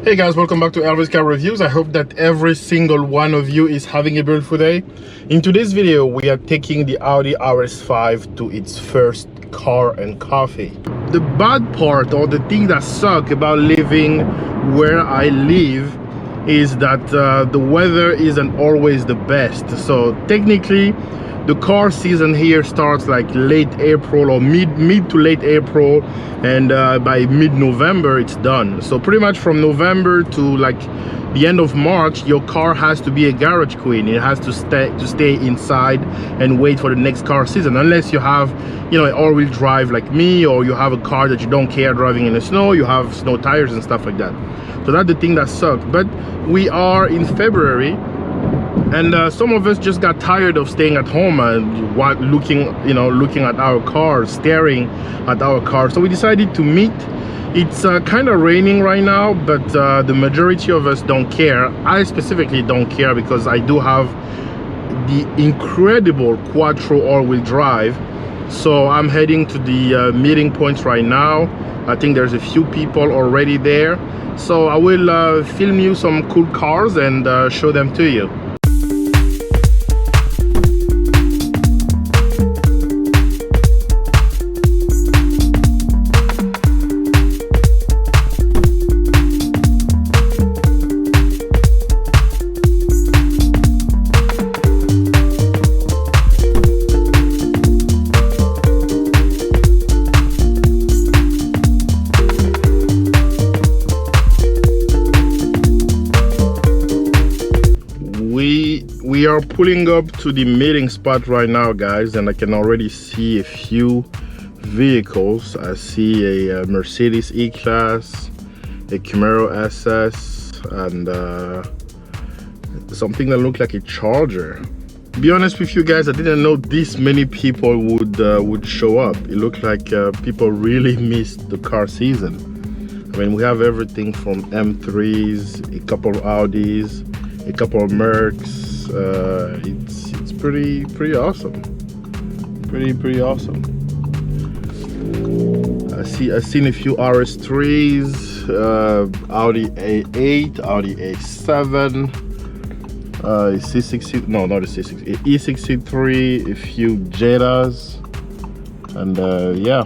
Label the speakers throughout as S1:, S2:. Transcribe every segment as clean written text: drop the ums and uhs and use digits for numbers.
S1: Hey guys, welcome back to Elvis Car Reviews. I hope that every single one of you is having a beautiful day. In today's video, we are taking the Audi RS5 to its first car and coffee. The bad part, or the thing that sucks about living where I live, is that the weather isn't always the best. So technically, the car season here starts like late April or mid to late April, and by mid-November it's done. So pretty much from November to like the end of March, your car has to be a garage queen. It has to stay inside and wait for the next car season, unless you have, you know, an all-wheel drive like me, or you have a car that you don't care driving in the snow, you have snow tires and stuff like that. So that's the thing that sucks. But we are in February, and some of us just got tired of staying at home and looking at our cars, staring at our cars. So we decided to meet. It's kind of raining right now, but the majority of us don't care. I specifically don't care because I do have the incredible Quattro all-wheel drive. So I'm heading to the meeting point right now. I think there's a few people already there. So I will film you some cool cars and show them to you. We are pulling up to the meeting spot right now, guys, and I can already see a few vehicles. I see a Mercedes E-Class, a Camaro SS, and something that looked like a Charger. To be honest with you guys, I didn't know this many people would show up. It looked like people really missed the car season. I mean, we have everything from M3s, a couple of Audis, a couple of Mercs. It's pretty awesome. Pretty awesome. I've seen a few RS3s, Audi A8, Audi A7, C60, no, not a C60, E63, a few Jettas, and yeah.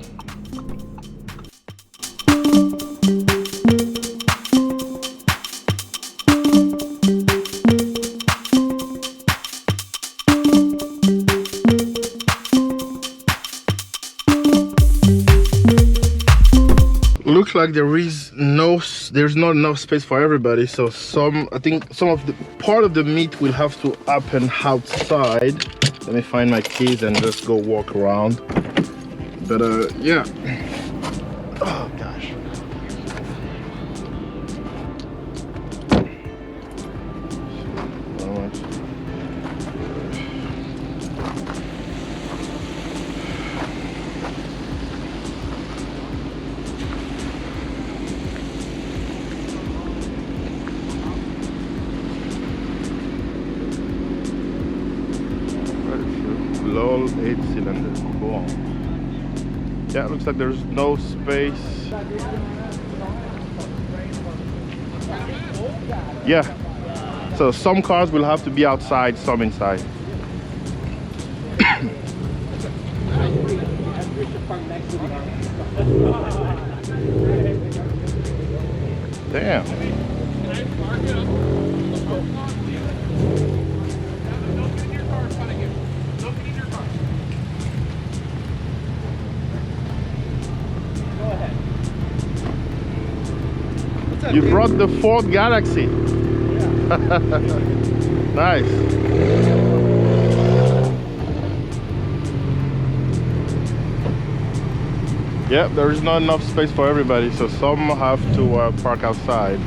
S1: Looks like there's not enough space for everybody, so I think some of the part of the meet will have to happen outside. Let me find my keys and just go walk around. But yeah. Oh gosh. Lol, 8-cylinder, cool. Yeah, looks like there's no space. Yeah, so some cars will have to be outside, some inside. Damn. You brought the Ford Galaxy. Yeah. Nice. Yep, there is not enough space for everybody, so some have to park outside.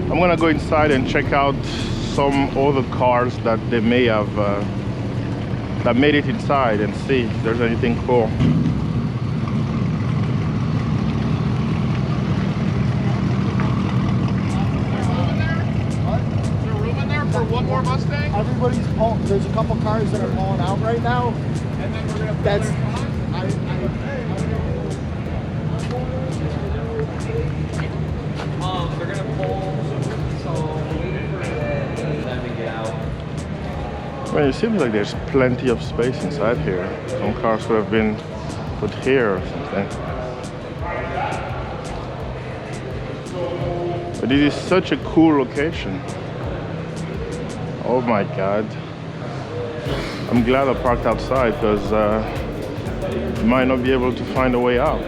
S1: I'm gonna go inside and check out some other cars that they may have that made it inside and see if there's anything cool.
S2: One more Mustang? Everybody's pulling. There's a couple cars that are pulling out right now. And then we're gonna. That's. They're gonna pull. So waiting for them to get out.
S1: Well, it seems like there's plenty of space inside here. Some cars could have been put here or something. But it is such a cool location. Oh my God. I'm glad I parked outside because I might not be able to find a way out.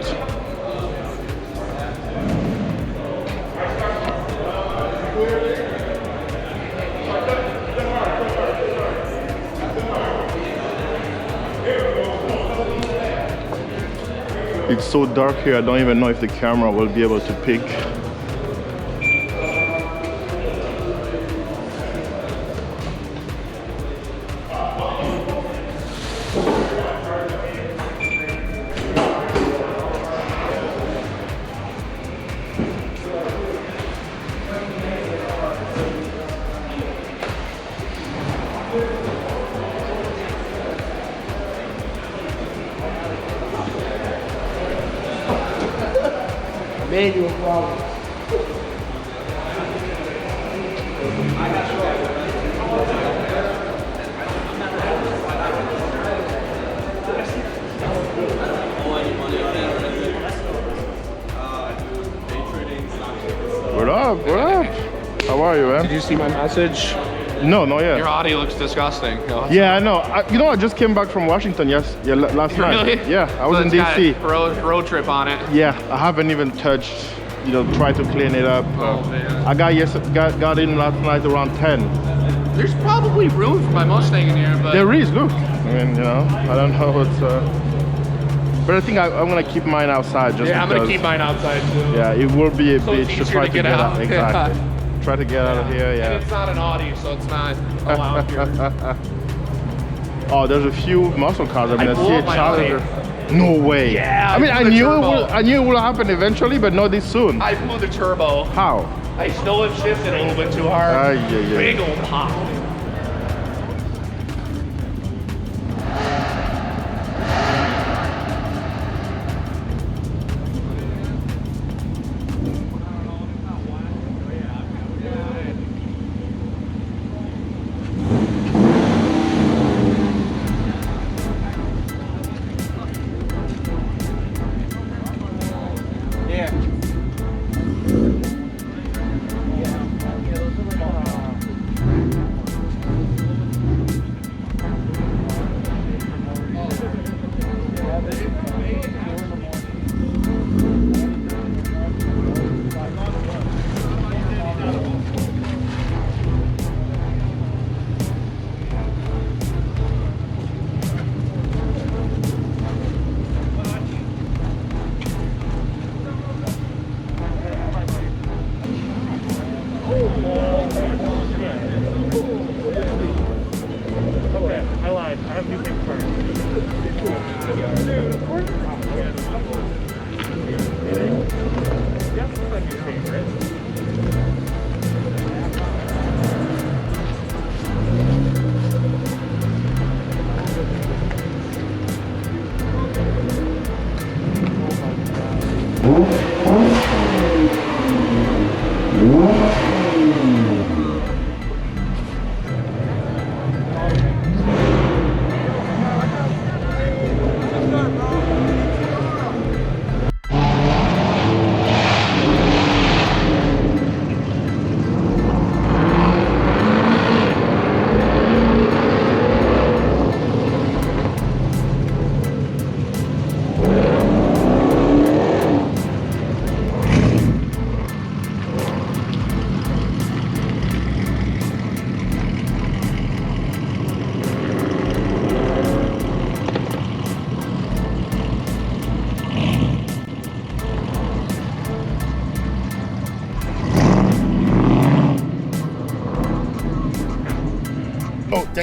S1: It's so dark here, I don't even know if the camera will be able to pick.
S2: Manual problem.
S1: What up? What up? How are you, man?
S3: Did you see my message?
S1: No, not yet.
S3: Your audio looks disgusting.
S1: Yeah, I know. You know, I just came back from Washington last night.
S3: Really?
S1: Yeah, I was in DC.
S3: Road trip on it.
S1: Yeah, I haven't even touched, tried to clean it up.
S3: Oh, man.
S1: I got in last night around 10.
S3: There's probably room for my Mustang in here, but...
S1: There is, look. I mean, I don't know what's... But I think I'm gonna keep mine outside just
S3: yeah,
S1: because...
S3: I'm gonna keep mine outside too.
S1: Yeah, it will be a
S3: So
S1: bitch
S3: it's
S1: to
S3: easier
S1: try
S3: to
S1: to
S3: get
S1: get out.
S3: out.
S1: Exactly. Try to get out of here, yeah.
S3: And it's not an Audi, so it's not allowed here.
S1: Oh, there's a few muscle cars. I mean, I
S3: blew
S1: see a
S3: up my
S1: Challenger. No way.
S3: Yeah,
S1: I mean,
S3: I
S1: I
S3: blew the
S1: knew
S3: turbo.
S1: I knew it would happen eventually, but not this soon.
S3: I blew the turbo.
S1: How?
S3: I still have shifted a little bit too hard.
S1: Ay, ay, ay.
S3: Big old pop.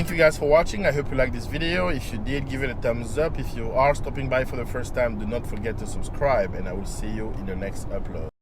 S1: thank you guys for watching. I hope you liked this video. If you did, give it a thumbs up. If you are stopping by for the first time, do not forget to subscribe, and I will see you in the next upload.